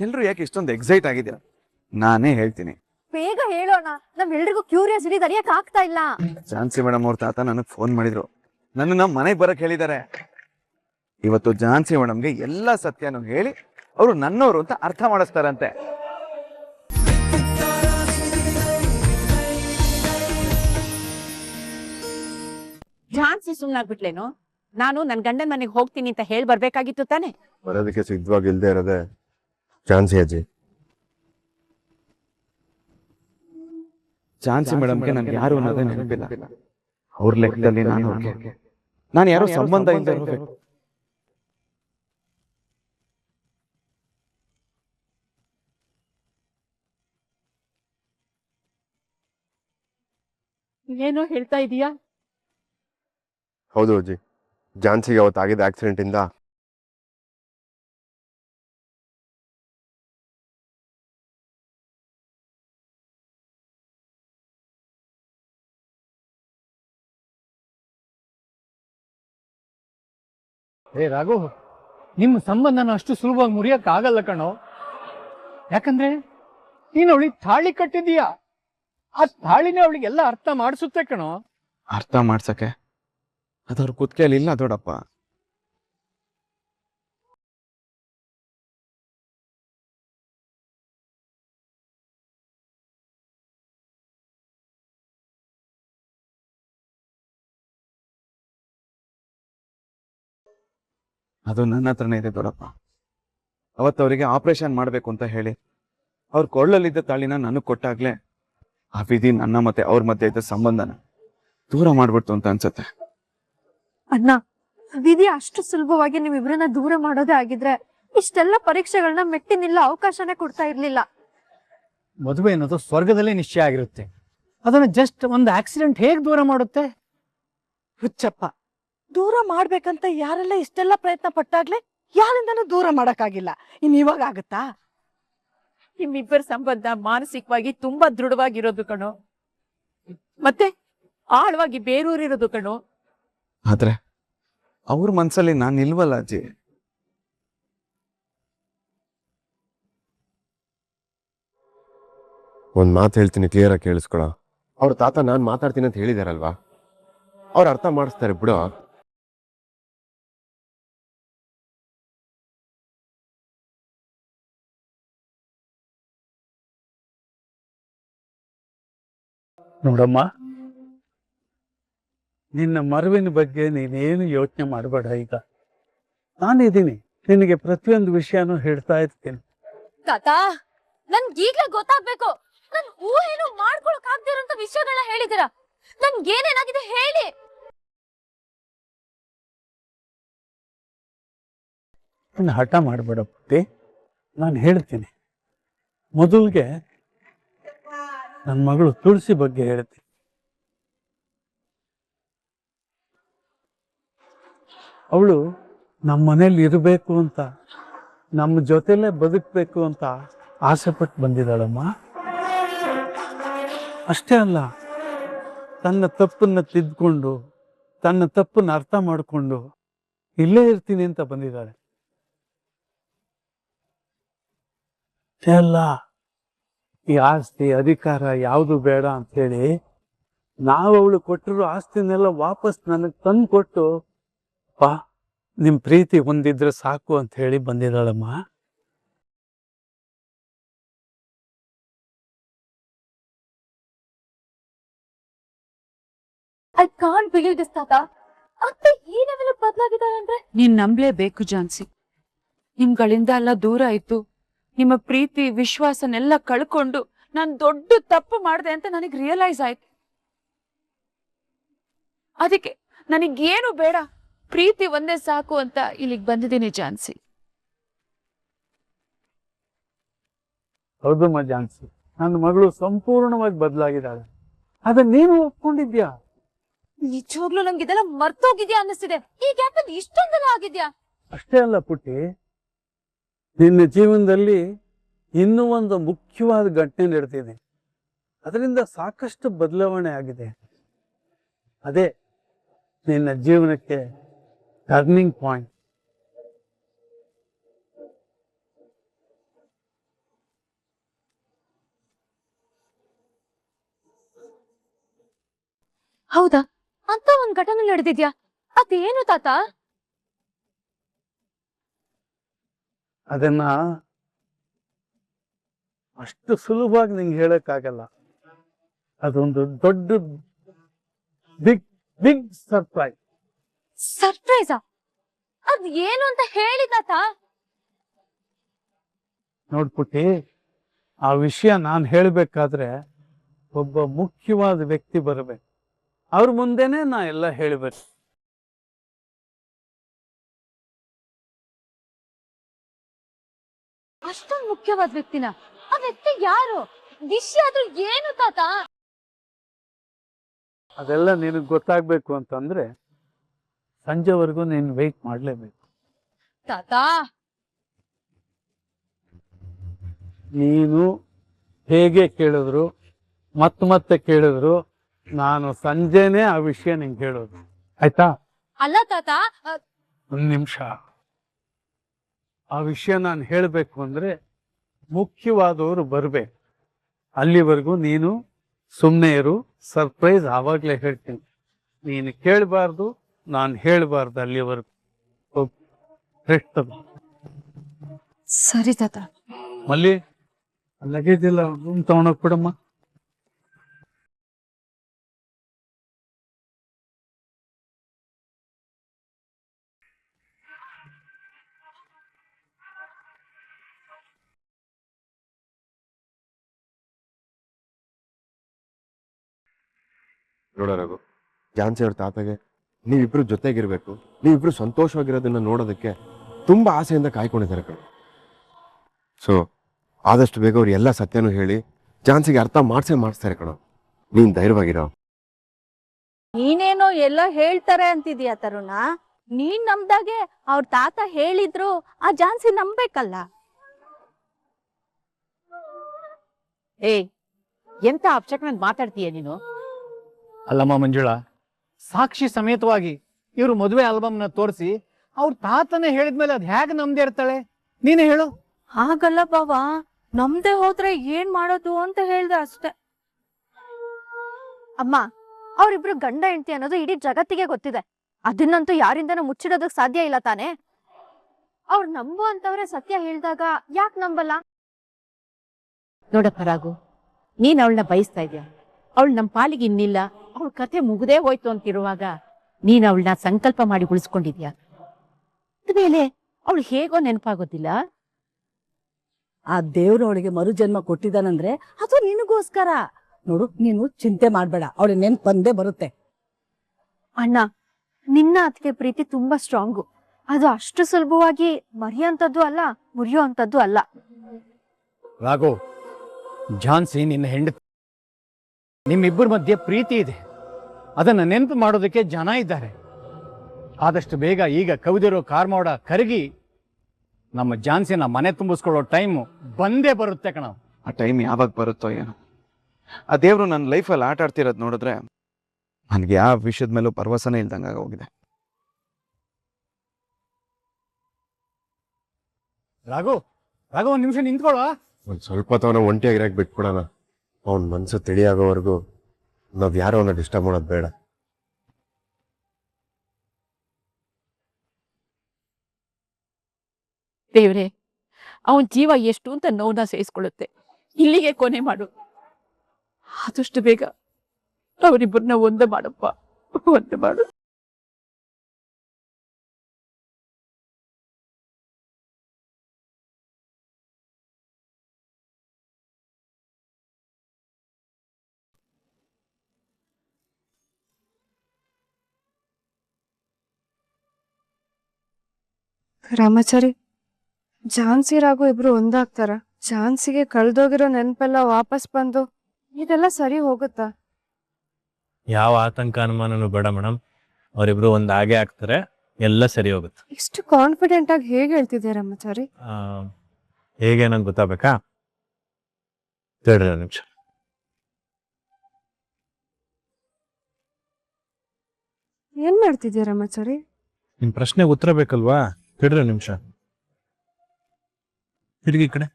ಎಲ್ರು ಯಾಕೆ ಇಷ್ಟೊಂದು ಎಕ್ಸೈಟ್ ಆಗಿದ್ದೀರಾ? ನಾನೇ ಹೇಳ್ತೀನಿ. ಬೇಗ ಹೇಳೋಣ, ನಮ್ಮೆಲ್ರಿಗೂ ಕ್ಯೂರಿಯಾಸಿಟಿ ತಡೆಯಕ್ ಆಗ್ತಾ ಇಲ್ಲ. ಝಾನ್ಸಿ ಮೇಡಮ್ ಅವ್ರ ತಾತ ನನಗೆ ಫೋನ್ ಮಾಡಿದ್ರು, ನನ್ನ ಮನೆಗೆ ಬರಕ್ ಹೇಳಿದ್ದಾರೆ. ಇವತ್ತು ಝಾನ್ಸಿ ಮೇಡಮ್ಗೆ ಎಲ್ಲ ಸತ್ಯನೂ ಹೇಳಿ ಅವರು ನನ್ನವರು ಅಂತ ಅರ್ಥ ಮಾಡಿಸ್ತಾರಂತೆ. ಝಾನ್ಸಿ ಸುಮ್ನಾಗ್ಬಿಟ್ಲೇನು? ನಾನು ನನ್ ಗಂಡನ ಮನೆಗೆ ಹೋಗ್ತೀನಿ ಅಂತ ಹೇಳಿ ಬರ್ಬೇಕಾಗಿತ್ತು ತಾನೆ. ಬರೋದಕ್ಕೆ ಸಿದ್ಧವಾಗಿ ಇಲ್ದೇ ಇರೋದೆ ಝಾನ್ಸಿ ಅಜ್ಜಿ. ಝಾನ್ಸಿ ಮೇಡಮ್ಗೆ ನನ್ಗೆ ಯಾರು ಅನ್ನೋದೇ ನೆನಪಿಲ್ಲ. ಅವ್ರ ಲೆಕ್ಕದಲ್ಲಿ ನಾನು ಯಾರೋ ಸಂಬಂಧ ಇಲ್ಲದೆ ಇರಬೇಕು. ಏನೋ ಹೇಳ್ತಾ ಇದೀಯಾ? ಹೌದು ಅಜ್ಜಿ, ಝಾನ್ಸಿಗೆ ಅವತ್ತಾಗಿದ್ದ ಆಕ್ಸಿಡೆಂಟ್ ಇಂದ ರಾಘು, ನಿಮ್ಮ ಸಂಬಂಧನ ಅಷ್ಟು ಸುಲಭವಾಗಿ ಮುರಿಯಕ್ ಆಗಲ್ಲ ಕಣೋ. ಯಾಕಂದ್ರೆ ನೀನು ಅವಳಿಗೆ ತಾಳಿ ಕಟ್ಟಿದೀಯಾ. ಆ ತಾಳಿನೇ ಅವಳಿಗೆಲ್ಲ ಅರ್ಥ ಮಾಡಿಸುತ್ತೆ ಕಣೋ. ಅರ್ಥ ಮಾಡ್ಸಕ್ಕೆ ಅದವ್ರ ಕುತ್ತಿಗೆಯಲ್ಲಿ ಇಲ್ಲ ದೊಡ್ಡಪ್ಪ. ಅದು ನನ್ನ ಹತ್ರನೇ ಇದೆ ದೊಡ್ಡಪ್ಪ. ಅವತ್ತವರಿಗೆ ಆಪರೇಷನ್ ಮಾಡ್ಬೇಕು ಅಂತ ಹೇಳಿ ಅವ್ರ ಕೊಳ್ಳಲ್ಲಿದ್ದ ತಾಳಿನ ನನಗ್ ಕೊಟ್ಟಾಗ್ಲೇ ಆ ವಿಧಿ ನನ್ನ ಮತ್ತೆ ಅವ್ರ ಮಧ್ಯೆ ಇದ್ದ ಸಂಬಂಧನ ದೂರ ಮಾಡ್ಬಿಡ್ತು ಅಂತ ಅನ್ಸತ್ತೆ. ಅಣ್ಣ, ವಿಧಿ ಅಷ್ಟು ಸುಲಭವಾಗಿ ನಿಮ್ಮಿಬ್ರನ್ನ ದೂರ ಮಾಡೋದೇ ಆಗಿದ್ರೆ ಇಷ್ಟೆಲ್ಲ ಪರೀಕ್ಷೆಗಳನ್ನ ಮೆಟ್ಟಿ ನಿಲ್ಲ ಅವಕಾಶನೇ ಕೊಡ್ತಾ ಇರ್ಲಿಲ್ಲ. ಮದುವೆ ಅನ್ನೋದು ಸ್ವರ್ಗದಲ್ಲೇ ನಿಶ್ಚಯ ಆಗಿರುತ್ತೆ. ಅದನ್ನ ಜಸ್ಟ್ ಒಂದು ಆಕ್ಸಿಡೆಂಟ್ ಹೇಗ್ ದೂರ ಮಾಡುತ್ತೆ? ಹುಚ್ಚಪ್ಪ, ದೂರ ಮಾಡ್ಬೇಕಂತ ಯಾರೆಲ್ಲ ಇಷ್ಟೆಲ್ಲ ಪ್ರಯತ್ನ ಪಟ್ಟಾಗ್ಲೇ ಯಾರಿಂದನೂ ದೂರ ಮಾಡಕ್ಕಾಗಿಲ್ಲ. ಇನ್ ಇವಾಗ ಆಗುತ್ತಾ? ನಿಮ್ಮಿಬ್ಬರ ಸಂಬಂಧ ಮಾನಸಿಕವಾಗಿ ತುಂಬಾ ದೃಢವಾಗಿರೋದು ಕಣೋ, ಮತ್ತೆ ಆಳವಾಗಿ ಬೇರೂರಿರೋದು ಕಣೋ. ಆದ್ರೆ ಅವ್ರ ಮನ್ಸಲ್ಲಿ ನಾನು ನಿಲ್ವಲ್ಲ ಅಜ್ಜಿ. ಒಂದ್ ಮಾತು ಹೇಳ್ತೀನಿ, ಕ್ಲಿಯರ್ ಆಗಿ ಕೇಳಿಸ್ಕೊಳ. ಅವ್ರ ತಾತ ನಾನ್ ಮಾತಾಡ್ತೀನಿ ಅಂತ ಹೇಳಿದಾರಲ್ವಾ, ಅವ್ರು ಅರ್ಥ ಮಾಡಿಸ್ತಾರೆ ಬಿಡು. ನೋಡಮ್ಮ, ನಿನ್ನ ಮರುವಿನ ಬಗ್ಗೆ ನೀನೇನು ಯೋಚನೆ ಮಾಡಬೇಡ. ಈಗ ನಾನಿದ್ದೀನಿ, ನಿನಗೆ ಪ್ರತಿಯೊಂದು ವಿಷಯನೂ ಹೇಳ್ತಾ ಇರ್ತೀನಿ. ತಾತ, ನನ್ಗೀಗ್ಲೇ ಗೊತ್ತಾಗ್ಬೇಕು. ನನ್ ಊಹೇನು ಮಾಡ್ಕೊಳಕ್ ಆಗ್ದಿರೋಂತ ವಿಷಯಗಳನ್ನ ಹೇಳಿದೀರಾ. ನನ್ಗೇನೇನಾಗಿದೆ ಹೇಳಿ. ಹಠ ಮಾಡಬೇಡ ಪುಟ್ಟಿ, ನಾನು ಹೇಳ್ತೀನಿ. ಮೊದಲಿಗೆ ನನ್ನ ಮಗಳು ತುಳಸಿ ಬಗ್ಗೆ ಹೇಳ್ತೀನಿ. ಅವಳು ನಮ್ಮ ಮನೇಲಿ ಇರಬೇಕು ಅಂತ, ನಮ್ಮ ಜೊತೆಲೇ ಬದುಕಬೇಕು ಅಂತ ಆಸೆ ಪಟ್ಟು ಬಂದಿದ್ದಾಳಮ್ಮ. ಅಷ್ಟೇ ಅಲ್ಲ, ತನ್ನ ತಪ್ಪನ್ನ ತಿದ್ದುಕೊಂಡು, ತನ್ನ ತಪ್ಪನ್ನ ಅರ್ಥ ಮಾಡಿಕೊಂಡು ಇಲ್ಲೇ ಇರ್ತೀನಿ ಅಂತ ಬಂದಿದ್ದಾಳೆ. ಎಲ್ಲ ಈ ಆಸ್ತಿ ಅಧಿಕಾರ ಯಾವುದು ಬೇಡ ಅಂತ ಹೇಳಿ ನಾವು ಅವಳು ಕೊಟ್ಟಿರೋ ಆಸ್ತಿನೆಲ್ಲ ವಾಪಸ್ ನನಗೆ ತಂದು ಕೊಟ್ಟು, ನಿಮ್ ಪ್ರೀತಿ ಹೊಂದಿದ್ರೆ ಸಾಕು ಅಂತ ಹೇಳಿ ಬಂದಿದ್ದಾಳಮ್ಮ. ಐ ಕಾಂಟ್ ಬಿಲೀವ್ ದಿಸ್ ತಾತ. ಅತ್ತೆ ಈ ಲೆವೆಲ್ ಬದಲಾಗಿದ್ದಾರೆ ಅಂದ್ರೆ ನೀನ್ ನಂಬ್ಲೇಬೇಕು ಝಾನ್ಸಿ. ನಿಮ್ಗಳಿಂದ ಎಲ್ಲ ದೂರ ಆಯ್ತು, ನಿಮ್ಮ ಪ್ರೀತಿ ವಿಶ್ವಾಸನೆಲ್ಲ ಕಳ್ಕೊಂಡು ನಾನ್ ದೊಡ್ಡ ತಪ್ಪು ಮಾಡಿದೆ ಅಂತ ನನಗ್ ರಿಯಲೈಸ್ ಆಯ್ತು. ಅದಕ್ಕೆ ನನಗೇನು ಬೇಡ, ಪ್ರೀತಿ ಒಂದೇ ಸಾಕು ಅಂತ ಇಲ್ಲಿಗೆ ಬಂದಿದ್ದೀನಿ ಝಾನ್ಸಿ. ಹೌದಮ್ಮ ಝಾನ್ಸಿ, ನನ್ನ ಮಗಳು ಸಂಪೂರ್ಣವಾಗಿ ಬದಲಾಗಿದ್ದಾಳೆ. ಅದನ್ನ ನೀನು ಒಪ್ಕೊಂಡಿದ್ಯಾ? ನಿಜವಾಗ್ಲೂ ನಂಗೆ ಇದೆಲ್ಲ ಮರ್ತೋಗಿದ್ಯಾ ಅನ್ನಿಸ್ತಿದೆ. ಈ ಗ್ಯಾಪಲ್ಲಿ ಇಷ್ಟೊಂದೆಲ್ಲ ಆಗಿದ್ಯಾ? ಅಷ್ಟೇ ಅಲ್ಲ ಪುಟ್ಟಿ, ನಿನ್ನ ಜೀವನದಲ್ಲಿ ಇನ್ನೂ ಒಂದು ಮುಖ್ಯವಾದ ಘಟನೆ ನಡೆದಿದೆ. ಅದರಿಂದ ಸಾಕಷ್ಟು ಬದಲಾವಣೆ ಆಗಿದೆ. ಅದೇ ನಿನ್ನ ಜೀವನಕ್ಕೆ ಟರ್ನಿಂಗ್ ಪಾಯಿಂಟ್. ಹೌದಾ? ಅಂತ ಒಂದ್ ಘಟನೆ ನಡೆದಿದ್ಯಾ? ಅದೇನು ತಾತ? ಅದನ್ನ ಅಷ್ಟು ಸುಲಭವಾಗಿ ನಿಂಗೆ ಹೇಳಕ್ಕಾಗಲ್ಲ. ಅದೊಂದು ದೊಡ್ಡ ಬಿಗ್ ಬಿಗ್ ಸರ್ಪ್ರೈಸ್. ಸರ್ಪ್ರೈಸಾ? ಅದ್ ಏನು ಅಂತ ಹೇಳಿ ತಾತ. ನೋಡ್ಪುಟ್ಟಿ, ಆ ವಿಷಯ ನಾನು ಹೇಳ್ಬೇಕಾದ್ರೆ ಒಬ್ಬ ಮುಖ್ಯವಾದ ವ್ಯಕ್ತಿ ಬರಬೇಕು. ಅವ್ರ ಮುಂದೆನೆ ನಾ ಎಲ್ಲ ಹೇಳ್ಬೇಕು. ಅಷ್ಟೊಂದು ಮುಖ್ಯವಾದ ವ್ಯಕ್ತಿನ? ಆ ವ್ಯಕ್ತಿ ಯಾರು? ವಿಷಯ ಆದ್ರೂ ಏನು ತಾತ? ಅದೆಲ್ಲ ನಿನಗೆ ಗೊತ್ತಾಗ್ಬೇಕು ಅಂತಂದ್ರೆ ಸಂಜೆವರೆಗೂ ನೀನು ವೆಯ್ಟ್ ಮಾಡ್ಲೇಬೇಕು. ತಾತ, ನೀನು ಹೇಗೆ ಕೇಳಿದ್ರು ಮತ್ತೆ ಕೇಳಿದ್ರು ನಾನು ಸಂಜೆನೆ ಆ ವಿಷಯ ನಿಂಗೆ ಹೇಳೋದು, ಆಯ್ತಾ? ಅಲ್ಲ ತಾತ, ಒಂದು ನಿಮಿಷ. ಆ ವಿಷಯ ನಾನು ಹೇಳಬೇಕು ಅಂದ್ರೆ ಮುಖ್ಯವಾದವರು ಬರ್ಬೇಕು. ಅಲ್ಲಿವರೆಗೂ ನೀನು ಸುಮ್ಮನೆ ಇರು. ಸರ್ಪ್ರೈಸ್ ಆವಾಗಲೇ ಹೇಳ್ತೀನಿ. ನೀನು ಕೇಳಬಾರ್ದು, ನಾನು ಹೇಳಬಾರ್ದು ಅಲ್ಲಿವರೆಗೂ. ರೆಸ್ಟ್ ತಗೋ. ಸರಿ ತಾತ. ಮಲ್ಲಿ, ಲಗೇಜ್ ಎಲ್ಲ ರೂಮ್ ತಗೊಂಡೋಗ್ ಬಿಡಮ್ಮ. ನೋಡ ರಘು, ಝಾನ್ಸಿ ಅವ್ರ ತಾತಗೆ ನೀವಿಬ್ರು ಜೊತೆಗಿರ್ಬೇಕು, ನೀವಿಬ್ರು ಸಂತೋಷವಾಗಿರೋದನ್ನ ನೋಡೋದಕ್ಕೆ ತುಂಬಾ ಆಸೆಯಿಂದ ಕಾಯ್ಕೊಂಡಿದ್ದಾರೆ ಕಣೋ. ಸೊ ಆದಷ್ಟು ಬೇಗ ಅವ್ರು ಎಲ್ಲ ಸತ್ಯನೂ ಹೇಳಿ ಝಾನ್ಸಿಗೆ ಅರ್ಥ ಮಾಡಿಸ್ತಾರೆ ಕಣೋ. ನೀನ್ ಧೈರ್ಯವಾಗಿರೋ. ನೀನೇನೋ ಎಲ್ಲ ಹೇಳ್ತಾರೆ ಅಂತಿದ್ಯಾ ತರುಣ. ನೀನ್ ನಮ್ದಾಗೆ ಅವ್ರ ತಾತ ಹೇಳಿದ್ರು ಆ ಝಾನ್ಸಿ ನಂಬೇಕಲ್ಲ. ಏಯ್, ಎಂತ ಅಪ್ಶಕ್ನ ಮಾತಾಡ್ತೀಯ ನೀನು? ಅಲ್ಲಮ್ಮ ಮಂಜುಳಾ, ಸಾಕ್ಷಿ ಸಮೇತವಾಗಿ ಇವರು ಮದುವೆ ಆಲ್ಬಮ್ನ ತೋರಿಸಿ ಅವ್ರ ತಾತನೇ ಹೇಳಿದ್ಮೇಲೆ ಅದ್ ಹೇಗೆ ನಮ್ದೇ ಇರ್ತಾಳೆ? ನೀನೇ ಹೇಳು. ಹಾಗಲ್ಲ ಬಾವಾ, ನಮ್ದೇ ಹೋದ್ರೆ ಏನ್ ಮಾಡೋದು ಅಂತ ಹೇಳ್ದೆ ಅಷ್ಟೆ. ಅಮ್ಮ, ಅವ್ರಿಬ್ರು ಗಂಡ ಹೆಂಡತಿ ಅನ್ನೋದು ಇಡೀ ಜಗತ್ತಿಗೆ ಗೊತ್ತಿದೆ. ಅದನ್ನಂತೂ ಯಾರಿಂದನೂ ಮುಚ್ಚಿಡೋದಕ್ ಸಾಧ್ಯ ಇಲ್ಲ ತಾನೆ. ಅವ್ರು ನಂಬು ಅಂತವ್ರೆ ಸತ್ಯ ಹೇಳ್ದಾಗ ಯಾಕೆ ನಂಬಲ್ಲ? ನೋಡಪ್ಪ ರಾಘು, ನೀನ್ ಅವಳನ್ನ ಬಯಸ್ತಾ ಇದ್ಯಾ. ಅವಳು ನಮ್ಮ ಪಾಲಿಗೆ ಇನ್ನಿಲ್ಲ, ಅವಳ ಕತೆ ಮುಗ್ದೇ ಹೋಯ್ತು ಅಂತಿರುವಾಗ ನೀನ್ ಅವಳನ್ನ ಸಂಕಲ್ಪ ಮಾಡಿ ಉಳಿಸ್ಕೊಂಡಿದ್ಯಾ. ಅದ್ಮೇಲೆ ಅವಳು ಹೇಗೋ ನೆನಪಾಗೋದಿಲ್ಲ. ಆ ದೇವ್ರು ಅವಳಿಗೆ ಮರುಜನ್ಮ ಕೊಟ್ಟಿದ್ದಾನಂದ್ರೆ ಅದು ನಿನಗೋಸ್ಕರ. ನೋಡು, ನೀನು ಚಿಂತೆ ಮಾಡ್ಬೇಡ, ಅವಳಿಗೆ ನೆನ್ಪು ಬಂದೇ ಬರುತ್ತೆ. ಅಣ್ಣ, ನಿನ್ನ ಅದಕ್ಕೆ ಪ್ರೀತಿ ತುಂಬಾ ಸ್ಟ್ರಾಂಗು. ಅದು ಅಷ್ಟು ಸುಲಭವಾಗಿ ಮರೆಯುವಂಥದ್ದು ಅಲ್ಲ, ಮುರಿಯುವಂಥದ್ದು ಅಲ್ಲ. ರಾಘು, ಝಾನ್ಸಿ ನಿನ್ನ ಹೆಂಡತಿ. ನಿಮ್ಮಿಬ್ಬರ ಮಧ್ಯೆ ಪ್ರೀತಿ ಇದೆ. ಅದನ್ನ ನೆನಪು ಮಾಡೋದಕ್ಕೆ ಜನ ಇದ್ದಾರೆ. ಆದಷ್ಟು ಬೇಗ ಈಗ ಕವಿದಿರೋ ಕಾರ್ಮೋಡ ಕರಗಿ ನಮ್ಮ ಝಾನ್ಸಿನ ಮನೆ ತುಂಬಿಸ್ಕೊಳ್ಳೋ ಟೈಮು ಬಂದೇ ಬರುತ್ತೆ ಕಣ. ಆ ಟೈಮ್ ಯಾವಾಗ ಬರುತ್ತೋ ಏನೋ. ಆ ದೇವ್ರು ನನ್ನ ಲೈಫಲ್ಲಿ ಆಟ ಆಡ್ತಿರೋದು ನೋಡಿದ್ರೆ ನನಗೆ ಯಾವ ವಿಷಯದ ಮೇಲೂ ಭರವಸೆನೇ ಇಲ್ದಂಗೆ ಹೋಗಿದೆ. ರಾಘು, ಒಂದ್ ನಿಮಿಷ ನಿಂತ್ಕೊಳ್ಳೋ. ಒಂದ್ ಸ್ವಲ್ಪ ತವನ ಒಂಟಿಯಾಗಿರಾಕ್ ಬಿಟ್ಬಿಡೋಣ. ಅವ್ನ ಮನ್ಸು ತಿಳಿಯಾಗೋವರೆಗೂ ನಾವ್ ಯಾರೋ ಅವನ್ನ ಡಿಸ್ಟರ್ಬ್ ಮಾಡೋದು ಬೇಡ. ದೇವ್ರೆ, ಅವನ್ ಜೀವ ಎಷ್ಟು ಅಂತ ನೋವನ್ನ ಸಹಿಸ್ಕೊಳ್ಳುತ್ತೆ. ಇಲ್ಲಿಗೆ ಕೊನೆ ಮಾಡು. ಆದಷ್ಟು ಬೇಗ ಅವರಿಬ್ಬರನ್ನ ಒಂದೇ ಮಾಡಪ್ಪ, ಒಂದೇ ಮಾಡು. ರಾಮಾಚಾರಿ, ಝಾನ್ಸಿ ರಾಘು ಇಬ್ರು ಒಂದಾಗ್ತಾರ? ಝಾನ್ಸಿಗೆ ಕಳ್ದೋಗಿರೋ ನೆನಪೆಲ್ಲ ವಾಪಸ್ ಬಂದು ಇದೆಲ್ಲ ಸರಿ ಹೋಗುತ್ತಾ? ಯಾವ ಆತಂಕ ಅನುಮಾನನೂ ಬೇಡ ಮೇಡಮ್. ಅವರಿಬ್ರು ಒಂದು ಹಾಗೆ ಆಗ್ತಾರೆ, ಎಲ್ಲ ಸರಿ ಹೋಗುತ್ತೆ. ಇಷ್ಟು ಕಾನ್ಫಿಡೆಂಟ್ ಆಗಿ ಹೇಗೆ ಹೇಳ್ತಿದ್ಯಾ ರಾಮಾಚಾರಿ? ಹೇಗೆ ನಂಗೆ ಗೊತ್ತಾಗಬೇಕಾ? ತಡ್ರಿ ಒಂದು ನಿಮಿಷ. ಏನ್ ಮಾಡ್ತಿದ್ಯಾ ರಾಮಾಚಾರಿ? ನಿಮ್ ಪ್ರಶ್ನೆಗೆ ಉತ್ತರ ಬೇಕಲ್ವಾ? ತಡ್ರಿ ಒಂದು ನಿಮಿಷ. ತಿರುಗಿ ಕಡೆ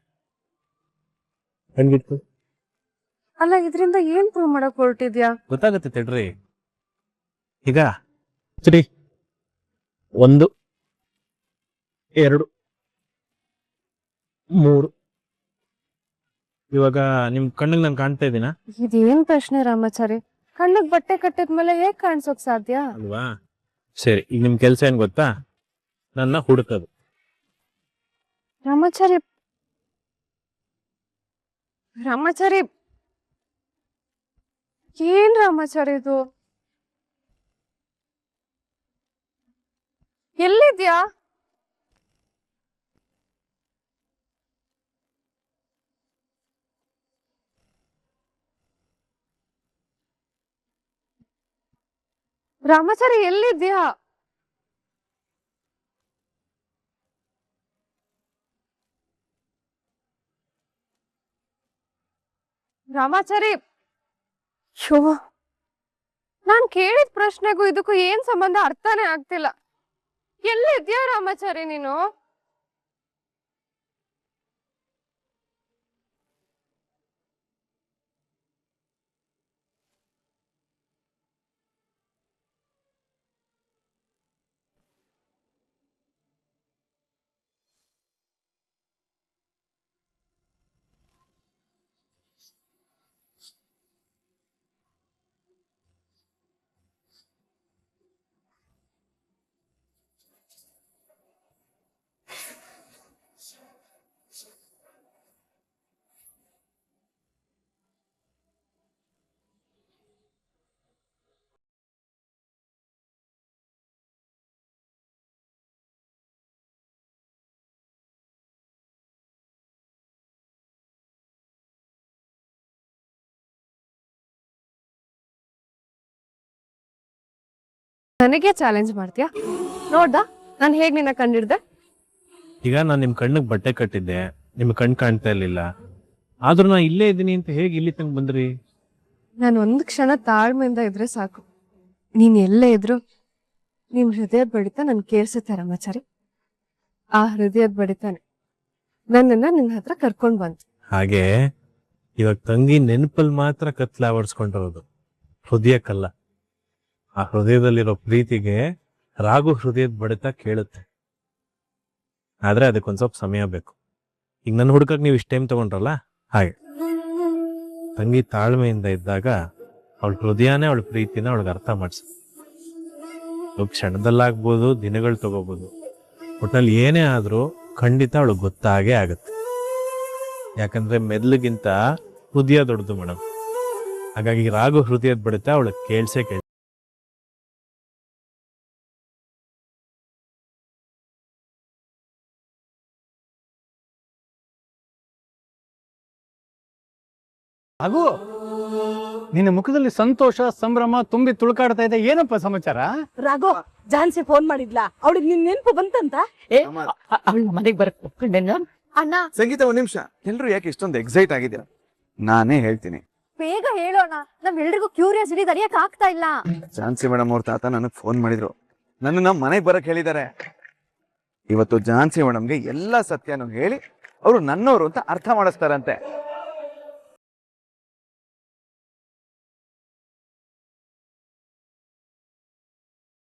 ಹಂಗಿತ್ತು. ಅಲ್ಲ, ಇದರಿಂದ ಏನ್ ಪ್ರೂವ್ ಮಾಡಕ್ ಹೊರಟಿದ್ಯಾ? ಗೊತ್ತಾಗತ್ತೆ ತಡ್ರಿ. ಈಗ 3 1 2 3 ಇವಾಗ ನಿಮ್ ಕಣ್ಣಿಗೆ ನಾನು ಕಾಣ್ತಾ ಇದ್ದೀನಾ? ಇದೇನ್ ಪ್ರಶ್ನೆ ರಾಮಾಚಾರಿ? ಕಣ್ಣಿಗೆ ಬಟ್ಟೆ ಕಟ್ಟಿದ್ಮೇಲೆ ಹೇಗ್ ಕಾಣಿಸೋಕ್ ಸಾಧ್ಯ? ಅಲ್ವಾ? ಸರಿ, ಈಗ ನಿಮ್ ಕೆಲ್ಸ ಏನ್ ಗೊತ್ತಾ? ನನ್ನ ಹುಡುಕದು. ರಾಮಾಚಾರಿ ರಾಮಾಚಾರಿ ಏನ್ ರಾಮಾಚಾರಿ ಇದು? ಎಲ್ಲಿದ್ಯಾ? ರಾಮಾಚಾರಿ ಎಲ್ಲಿದ್ಯಾ? ರಾಮಾಚಾರಿ, ಶೋ, ನಾನ್ ಕೇಳಿದ ಪ್ರಶ್ನೆಗೂ ಇದಕ್ಕೂ ಏನ್ ಸಂಬಂಧ ಅರ್ಥನೇ ಆಗ್ತಿಲ್ಲ. ಎಲ್ಲಿದ್ಯಾ ರಾಮಾಚಾರಿ ನೀನು? ನನಗೆ ಚಾಲೆಂಜ್ ಮಾಡ್ತೀಯಾ? ನೋಡ್ದ ನಾನು ಹೇಗ್ ನಿನ್ನ ಕಂಡಿಡ್ದೆ? ಈಗ ನಾನು ನಿಮ್ ಕಣ್ಣಿಗೆ ಬಟ್ಟೆ ಕಟ್ಟಿದ್ದೆ, ನಿಮ್ ಕಣ್ ಕಾಣ್ತಾ ಇರ್ಲಿಲ್ಲ, ಆದ್ರೂ ನಾ ಇಲ್ಲೇ ಇದ್ದೀನಿ ಅಂತ ಹೇಗೆ ಇಲ್ಲಿ ತನಕ ಬಂದ್ರಿ? ನಾನು ಒಂದ್ ಕ್ಷಣ ತಾಳ್ಮೆಯಿಂದ ಇದ್ರೆ ಸಾಕು. ನೀನ್ ಎಲ್ಲೇ ಇದ್ರು ನಿನ್ ಹೃದಯದ ಬಡಿತ ನನ್ ಕೇಳಿಸುತ್ತೆ ರಾಮಾಚಾರಿ. ಆ ಹೃದಯದ ಬಡಿತಾನೆ ನನ್ನನ್ನ ನಿನ್ನ ಹತ್ರ ಕರ್ಕೊಂಡ್ ಬಂತು. ಹಾಗೆ ಇವಾಗ ತಂಗಿ ನೆನಪಲ್ಲಿ ಮಾತ್ರ ಕತ್ಲಾವರ್ಸ್ಕೊಂಡಿರೋದು, ಹೃದಯಕ್ಕಲ್ಲ. ಆ ಹೃದಯದಲ್ಲಿರೋ ಪ್ರೀತಿಗೆ ರಾಗು ಹೃದಯದ ಬಡಿತ ಕೇಳುತ್ತೆ. ಆದ್ರೆ ಅದಕ್ಕೊಂದ್ ಸ್ವಲ್ಪ ಸಮಯ ಬೇಕು. ಈಗ ನನ್ನ ಹುಡುಕಕ್ ನೀವು ಇಷ್ಟ ಟೈಮ್ ತಗೊಂಡ್ರಲ್ಲ, ಹಾಗೆ ತಂಗಿ ತಾಳ್ಮೆಯಿಂದ ಇದ್ದಾಗ ಅವಳ ಹೃದಯನೇ ಅವಳ ಪ್ರೀತಿನ ಅವಳಿಗೆ ಅರ್ಥ ಮಾಡಿಸ. ಕ್ಷಣದಲ್ಲಾಗ್ಬೋದು, ದಿನಗಳು ತಗೋಬಹುದು, ಒಟ್ನಲ್ಲಿ ಏನೇ ಆದ್ರೂ ಖಂಡಿತ ಅವಳಿಗೆ ಗೊತ್ತಾಗೇ ಆಗತ್ತೆ. ಯಾಕಂದ್ರೆ ಮೆದ್ಲಿಗಿಂತ ಹೃದಯ ದೊಡ್ಡದು ಮೇಡಮ್. ಹಾಗಾಗಿ ರಾಗು ಹೃದಯದ ಬಡಿತ ಅವಳಿಗೆ ಕೇಳ್ಸೇ ಕೇಳ. ಹಾಗೂ ನಿನ್ನ ಮುಖದಲ್ಲಿ ಸಂತೋಷ ಸಂಭ್ರಮ ತುಂಬಿ ತುಳುಕಾಡ್ತಾ ಇದೆ. ಏನಪ್ಪ ಸಮಾಚಾರ? ರಾಘು, ಜಾನ್ಸಿ ಫೋನ್ ಮಾಡಿದ್ಲಾ? ಅವಳಿಗೆ ನಿನ್ ನೆನಪು ಬಂತಂತ? ಅವಳ ಮನೆಗೆ ಬರಕ್ ಒಪ್ಕೊಂಡೇನು? ಅಣ್ಣ, ಸಂಗೀತ, ಒಂದ್ ನಿಮಿಷ. ಎಲ್ರು ಯಾಕೆ ಇಷ್ಟೊಂದು ಎಕ್ಸೈಟ್ ಆಗಿದ್ದೀರಾ? ನಾನೇ ಹೇಳ್ತೀನಿ. ಬೇಗ ಹೇಳೋಣ, ನಮ್ಮೆಲ್ರಿಗೂ ಕ್ಯೂರಿಯಾಸಿಟಿ ತಡೆಯಕ್ ಆಗ್ತಾ ಇಲ್ಲ. ಝಾನ್ಸಿ ಮೇಡಮ್ ಅವ್ರ ತಾತ ನನಗ್ ಫೋನ್ ಮಾಡಿದ್ರು, ನನ್ನ ಮನೆಗ್ ಬರಕ್ ಹೇಳಿದ್ದಾರೆ. ಇವತ್ತು ಝಾನ್ಸಿ ಮೇಡಮ್ಗೆ ಎಲ್ಲಾ ಸತ್ಯನೂ ಹೇಳಿ ಅವರು ನನ್ನವರು ಅಂತ ಅರ್ಥ ಮಾಡಿಸ್ತಾರಂತೆ.